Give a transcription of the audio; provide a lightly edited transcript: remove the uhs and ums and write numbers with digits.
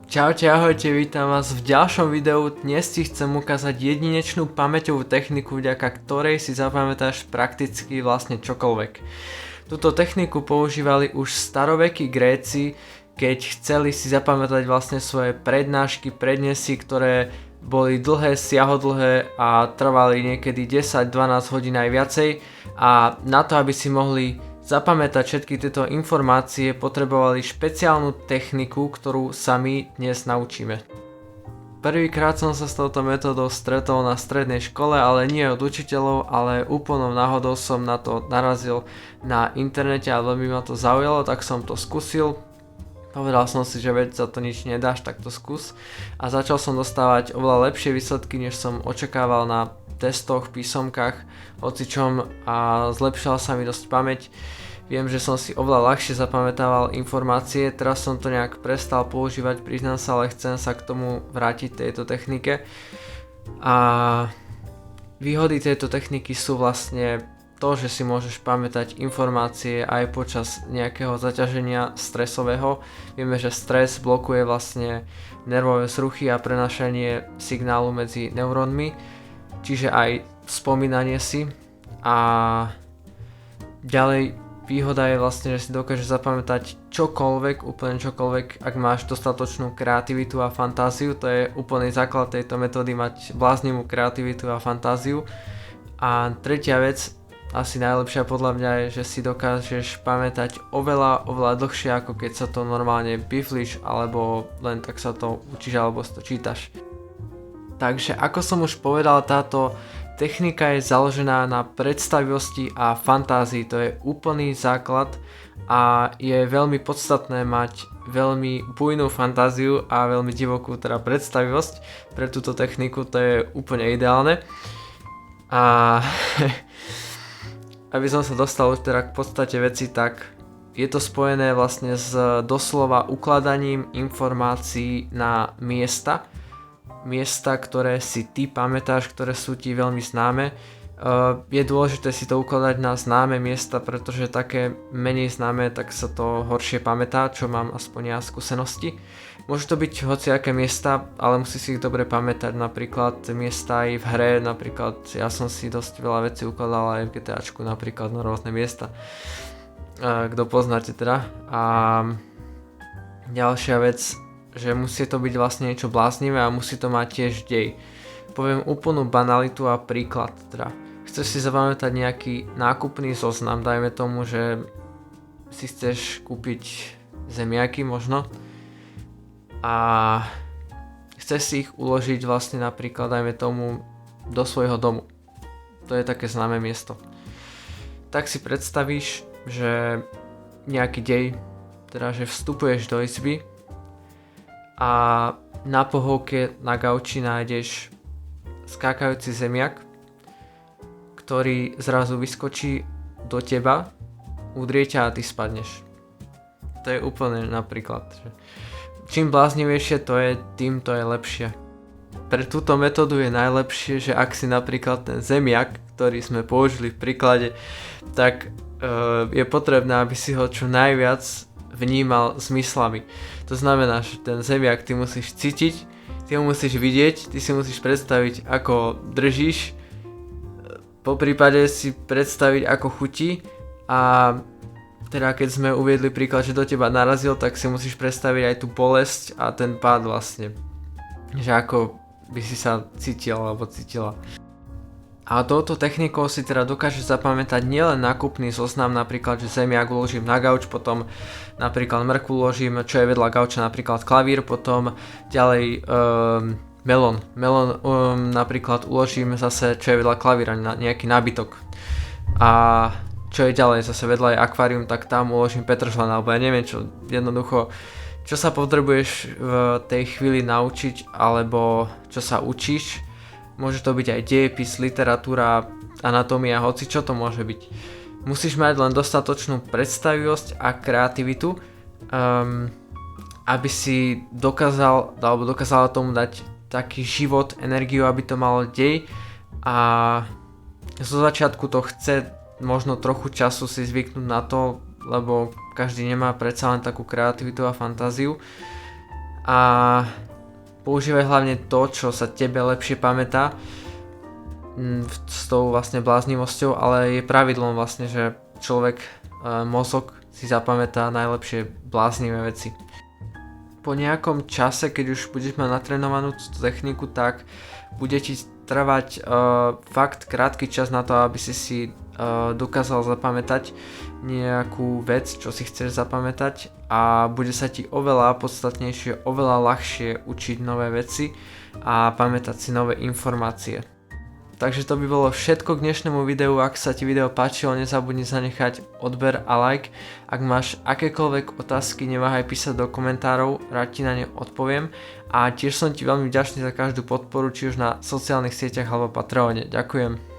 Čaute, ahojte, vítam vás v ďalšom videu. Dnes ti chcem ukázať jedinečnú pamäťovú techniku, vďaka ktorej si zapamätáš prakticky vlastne čokoľvek. Túto techniku používali už starovekí Gréci, keď chceli si zapamätať vlastne svoje prednášky, prednesy, ktoré boli dlhé, siahodlhé a trvali niekedy 10-12 hodín aj viacej. A na to, aby si mohli zapamätať všetky tieto informácie, potrebovali špeciálnu techniku, ktorú sa my dnes naučíme. Prvýkrát som sa s touto metódou stretol na strednej škole, ale nie od učiteľov, ale úplnou náhodou som na to narazil na internete a veľmi ma to zaujalo, tak som to skúsil. Povedal som si, že veď za to nič nedáš, tak to skús. A začal som dostávať oveľa lepšie výsledky, než som očakával na testoch, písomkách, hocičom, a zlepšila sa mi dosť pamäť. Viem, že som si oveľa ľahšie zapamätával informácie, teraz som to nejak prestal používať, priznám sa, ale chcem sa k tomu vrátiť tejto technike. A výhody tejto techniky sú vlastne to, že si môžeš pamätať informácie aj počas nejakého zaťaženia stresového. Vieme, že stres blokuje vlastne nervové sruchy a prenášanie signálu medzi neurónmi, čiže aj spomínanie si. A ďalej výhoda je vlastne, že si dokážeš zapamätať čokoľvek, úplne čokoľvek, ak máš dostatočnú kreativitu a fantáziu. To je úplný základ tejto metódy, mať bláznivú kreativitu a fantáziu. A tretia vec, asi najlepšia podľa mňa, je, že si dokážeš pamätať oveľa dlhšie, ako keď sa to normálne bifliš, alebo len tak sa to učíš, alebo si to čítaš. Takže ako som už povedal, táto technika je založená na predstavivosti a fantázii, to je úplný základ a je veľmi podstatné mať veľmi bujnú fantáziu a veľmi divokú teda predstavivosť pre túto techniku, to je úplne ideálne. A aby som sa dostal teda k podstate veci, tak je to spojené vlastne s doslova ukladaním informácií na miesta, ktoré si ty pamätáš, ktoré sú ti veľmi známe. Je dôležité si to ukladať na známe miesta, pretože také menej známe, tak sa to horšie pamätá, čo mám aspoň ja skúsenosti. Môžu to byť hociaké miesta, ale musí si ich dobre pamätať, napríklad miesta aj v hre, napríklad ja som si dosť veľa vecí ukladal aj v GTAčku, napríklad na rôzne miesta, kto poznáte teda. A ďalšia vec, že musí to byť vlastne niečo bláznivé a musí to mať tiež dej. Poviem úplnú banalitu a príklad teda. Chceš si zapamätať nejaký nákupný zoznam, dajme tomu, že si chceš kúpiť zemiaky možno a chceš si ich uložiť vlastne napríklad, dajme tomu, do svojho domu. To je také známe miesto. Tak si predstavíš, že nejaký dej, teda že vstupuješ do izby a na pohovke na gauči nájdeš skákajúci zemiak, ktorý zrazu vyskočí do teba, udrie ťa a ty spadneš. To je úplne napríklad. Čím bláznivejšie to je, tým to je lepšie. Pre túto metódu je najlepšie, že ak si napríklad ten zemiak, ktorý sme použili v príklade, tak je potrebné, aby si ho čo najviac vnímal zmyslami. To znamená, že ten zemiak ty musíš cítiť, ty ho musíš vidieť, ty si musíš predstaviť, ako držíš, po prípade si predstaviť, ako chutí, a teda keď sme uviedli príklad, že do teba narazil, tak si musíš predstaviť aj tú bolesť a ten pád vlastne, že ako by si sa cítil alebo cítila. A touto technikou si teda dokážeš zapamätať nielen nákupný zoznam, napríklad, že zemiak uložím na gauč, potom napríklad mrkvu uložím, čo je vedľa gauča, napríklad klavír, potom ďalej melón napríklad uložím zase, čo je vedľa klavíra, nejaký nábytok. A čo je ďalej, zase vedľa je akvárium, tak tam uložím petržlen, alebo ja neviem čo, jednoducho, čo sa potrebuješ v tej chvíli naučiť, alebo čo sa učíš. Môže to byť aj dejepis, literatúra, anatómia, hoci čo to môže byť. Musíš mať len dostatočnú predstavivosť a kreativitu, aby si dokázala tomu dať taký život, energiu, aby to malo dej. A zo začiatku to chce možno trochu času si zvyknúť na to, lebo každý nemá predsa len takú kreativitu a fantáziu. a používaj hlavne to, čo sa tebe lepšie pamätá s tou vlastne bláznivosťou, ale je pravidlom vlastne, že človek, mozog si zapamätá najlepšie bláznivé veci. Po nejakom čase, keď už budeš mať natrénovanú túto techniku, tak bude ti trvať fakt krátky čas na to, aby si dokázal zapamätať nejakú vec, čo si chceš zapamätať, a bude sa ti oveľa podstatnejšie, oveľa ľahšie učiť nové veci a pamätať si nové informácie. Takže to by bolo všetko k dnešnému videu. Ak sa ti video páčilo, nezabudni zanechať odber a like. Ak máš akékoľvek otázky, neváhaj písať do komentárov, rád ti na ne odpoviem. A tiež som ti veľmi vďačný za každú podporu, či už na sociálnych sieťach alebo Patreone. Ďakujem.